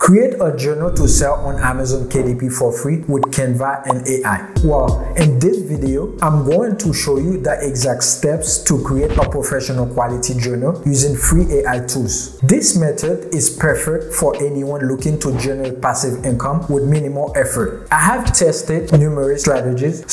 Create a journal to sell on Amazon KDP for free with Canva and AI. Well, in this video, I'm going to show you the exact steps to create a professional quality journal using free AI tools. This method is perfect for anyone looking to generate passive income with minimal effort. I have tested numerous strategies,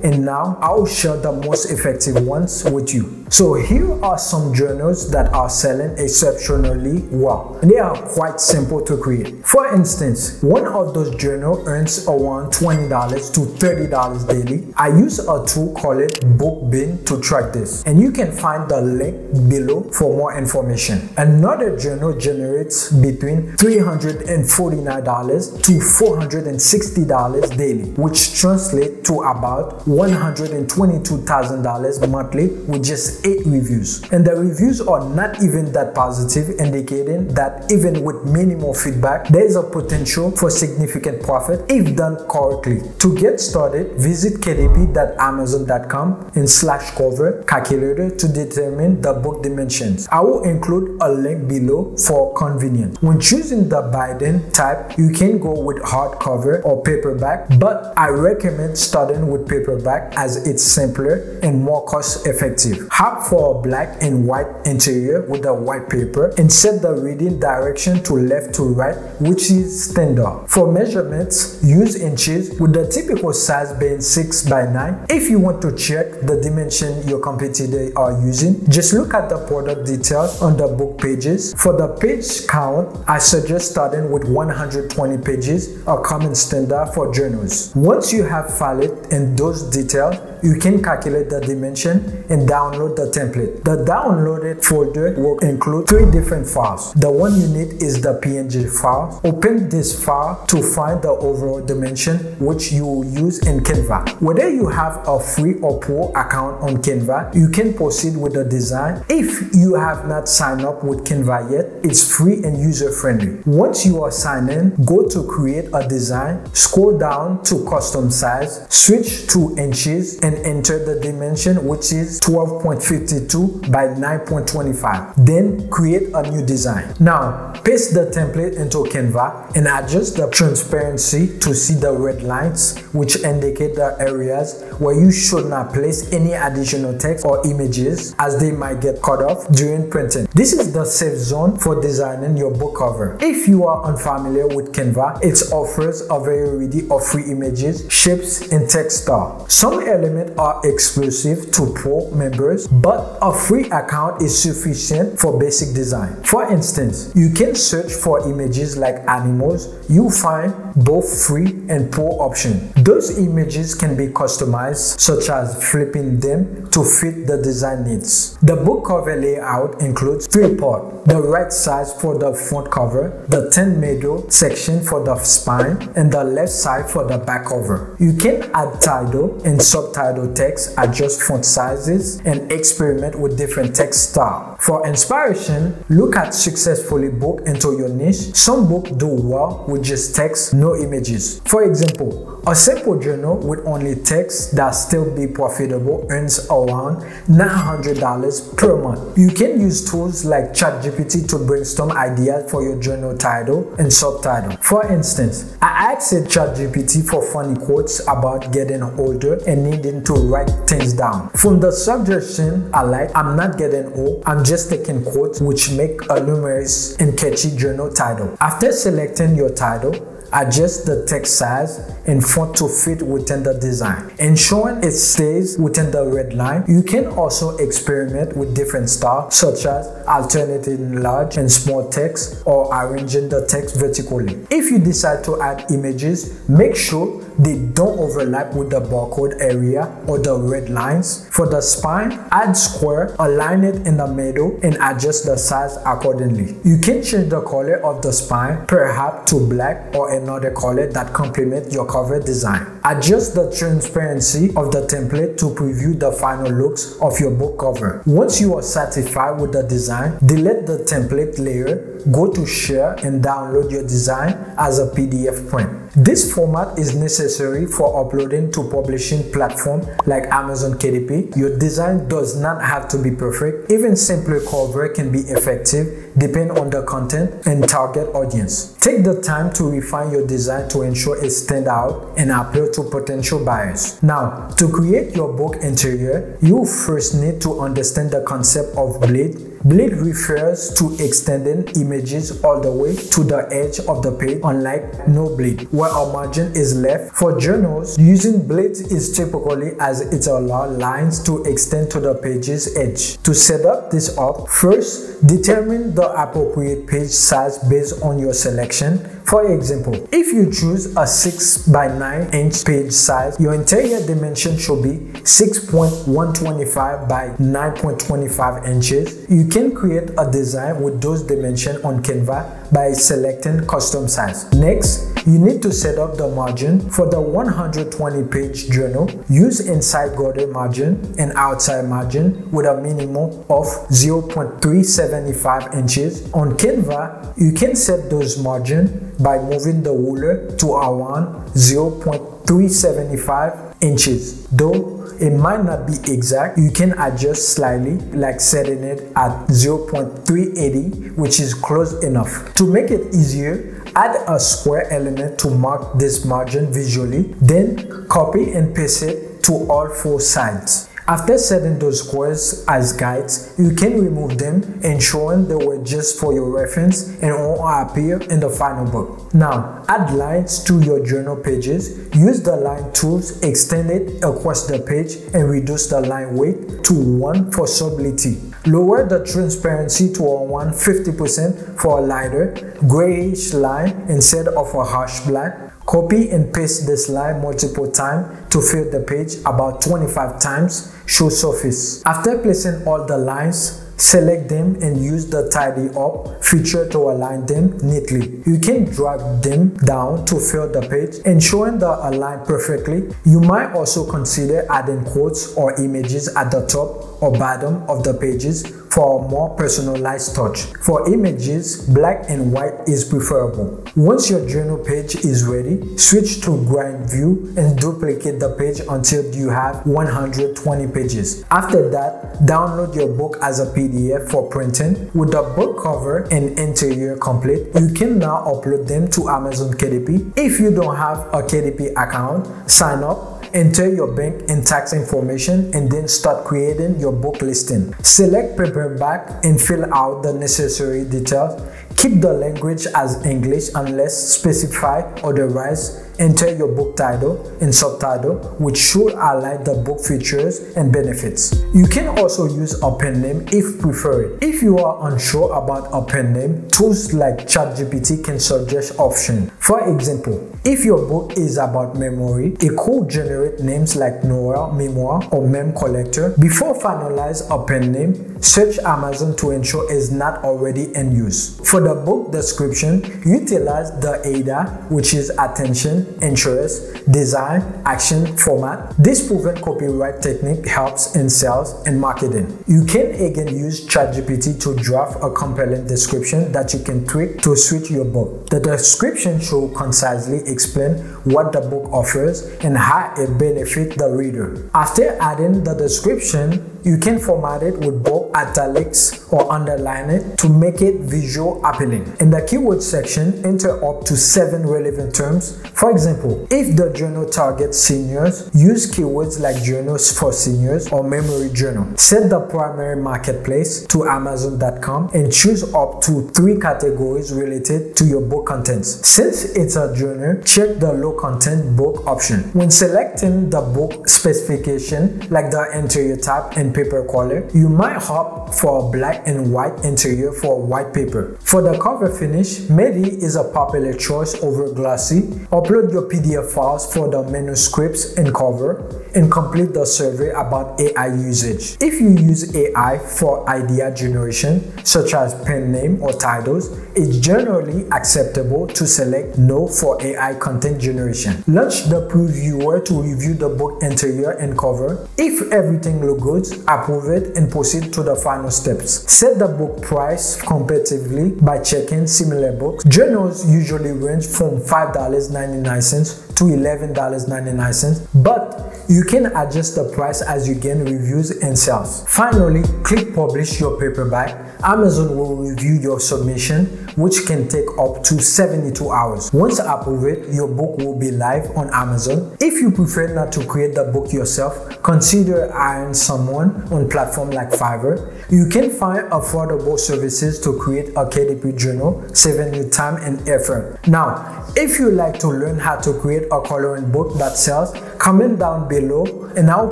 and now I'll share the most effective ones with you. So here are some journals that are selling exceptionally well. They are quite simple to create. For instance, one of those journals earns around $20 to $30 daily. I use a tool called BookBin to track this, and you can find the link below for more information. Another journal generates between $349 to $460 daily, which translates to about $122,000 monthly with just 8 reviews. And the reviews are not even that positive, indicating that even with minimal feedback, there is a potential for significant profit if done correctly. To get started, visit kdp.amazon.com/cover calculator to determine the book dimensions. I will include a link below for convenience. When choosing the binding type, you can go with hardcover or paperback, but I recommend starting with paperback as it's simpler and more cost effective. Opt for a black and white interior with a white paper and set the reading direction to left to right, which is standard. For measurements, use inches with the typical size being 6 by 9. If you want to check the dimension your competitor are using, just look at the product details on the book pages. For the page count, I suggest starting with 120 pages, a common standard for journals. Once you have filed in those details, you can calculate the dimension and download the template. The downloaded folder will include 3 different files. The one you need is the PNG file. Open this file to find the overall dimension, which you will use in Canva. Whether you have a free or pro account on Canva, you can proceed with the design. If you have not signed up with Canva yet, it's free and user-friendly. Once you are signed in, go to create a design, scroll down to custom size, switch to inches, and enter the dimension, which is 12.52 by 9.25. Then create a new design. Now, paste the template into Canva and adjust the transparency to see the red lines, which indicate the areas where you should not place any additional text or images, as they might get cut off during printing. This is the safe zone for designing your book cover. If you are unfamiliar with Canva, it offers a variety of free images, shapes, and text style. Some elements are exclusive to pro members, but a free account is sufficient for basic design. For instance, you can search for images like animals. You find both free and pro options. Those images can be customized, such as flipping them to fit the design needs. The book cover layout includes 3 parts: the right side for the front cover, the 10 middle section for the spine, and the left side for the back cover. You can add title and subtitle text, adjust font sizes, and experiment with different text styles. For inspiration, look at successfully book into your niche. Some books do well with just text, no images. For example, a simple journal with only text that still be profitable earns around $900 per month. You can use tools like ChatGPT to brainstorm ideas for your journal title and subtitle. For instance, I asked ChatGPT for funny quotes about getting older and needing to write things down. From the suggestion I like, I'm not getting old, I'm just taking quotes which make a humorous and catchy journal title. After selecting your title, adjust the text size and font to fit within the design, ensuring it stays within the red line. You can also experiment with different styles, such as alternating large and small text or arranging the text vertically. If you decide to add images, make sure they don't overlap with the barcode area or the red lines. For the spine, add square, align it in the middle, and adjust the size accordingly. You can change the color of the spine, perhaps to black or another color that complement your cover design. Adjust the transparency of the template to preview the final looks of your book cover. Once you are satisfied with the design, delete the template layer, go to Share and download your design as a PDF print. This format is necessary for uploading to publishing platforms like Amazon KDP. Your design does not have to be perfect. Even simpler cover can be effective depending on the content and target audience. Take the time to refine your design to ensure it stands out and appeal to potential buyers. Now, to create your book interior, you first need to understand the concept of bleed. Bleed refers to extending images all the way to the edge of the page, unlike no bleed, where a margin is left. For journals, using bleed is typically as it allows lines to extend to the page's edge. To set this up, first, determine the appropriate page size based on your selection. For example, if you choose a 6 by 9 inch page size, your interior dimension should be 6.125 by 9.25 inches. You can create a design with those dimensions on Canva by selecting custom size. Next, you need to set up the margin. For the 120 page journal, use inside border margin and outside margin with a minimum of 0.375 inches. On Canva, you can set those margins by moving the ruler to around 0.375 inches. Though it might not be exact, you can adjust slightly, like setting it at 0.380, which is close enough. To make it easier, add a square element to mark this margin visually, then copy and paste it to all 4 sides. After setting those squares as guides, you can remove them, ensuring they were just for your reference and won't appear in the final book. Now, add lines to your journal pages. Use the line tools, extend it across the page, and reduce the line weight to 1 for subtlety. Lower the transparency to around 50% for a lighter, grayish line instead of a harsh black. Copy and paste this line multiple times to fill the page about 25 times. Show surface. After placing all the lines, select them and use the tidy up feature to align them neatly. You can drag them down to fill the page, ensuring they align perfectly. You might also consider adding quotes or images at the top or bottom of the pages for a more personalized touch. For images, black and white is preferable. Once your journal page is ready, switch to grind view and duplicate the page until you have 120 pages. After that, download your book as a PDF for printing. With the book cover and interior complete, you can now upload them to Amazon KDP. If you don't have a KDP account, sign up, enter your bank and tax information, and then start creating your book listing. Select paperback and fill out the necessary details. Keep the language as English unless specified otherwise. Enter your book title and subtitle, which should highlight the book features and benefits. You can also use a pen name if preferred. If you are unsure about a pen name, tools like ChatGPT can suggest options. For example, if your book is about memory, it could generate names like Noel, Memoir, or Mem Collector. Before finalize a pen name, search Amazon to ensure it's not already in use. For the book description, utilize the AIDA, which is attention, interest, design, action, format. This proven copyright technique helps in sales and marketing. You can again use ChatGPT to draft a compelling description that you can tweak to suit your book. The description should concisely explain what the book offers and how it benefits the reader. After adding the description, you can format it with bold italics or underline it to make it visual appealing. In the keyword section, enter up to 7 relevant terms. For example, if the journal targets seniors, use keywords like journals for seniors or memory journal. Set the primary marketplace to Amazon.com and choose up to 3 categories related to your book contents. Since it's a journal, check the low content book option. When selecting the book specification like the interior type and paper color, you might have opt for a black and white interior for white paper. For the cover finish, Medi is a popular choice over glossy. Upload your PDF files for the manuscripts and cover, and complete the survey about AI usage. If you use AI for idea generation, such as pen name or titles, it's generally acceptable to select No for AI content generation. Launch the previewer to review the book interior and cover. If everything looks good, approve it and proceed to the final steps. Set the book price competitively by checking similar books. Journals usually range from $5.99 to $11.99, but you can adjust the price as you gain reviews and sales. Finally, click publish your paperback. Amazon will review your submission, which can take up to 72 hours. Once approved, your book will be live on Amazon. If you prefer not to create the book yourself, consider hiring someone on platforms like Fiverr. You can find affordable services to create a KDP journal, saving you time and effort. Now, if you like to learn how to create a coloring book that sells, comment down below and I'll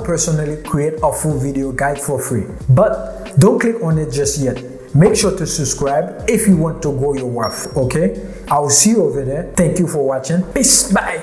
personally create a full video guide for free. But don't click on it just yet. Make sure to subscribe if you want to grow your wealth, okay? I'll see you over there. Thank you for watching. Peace. Bye.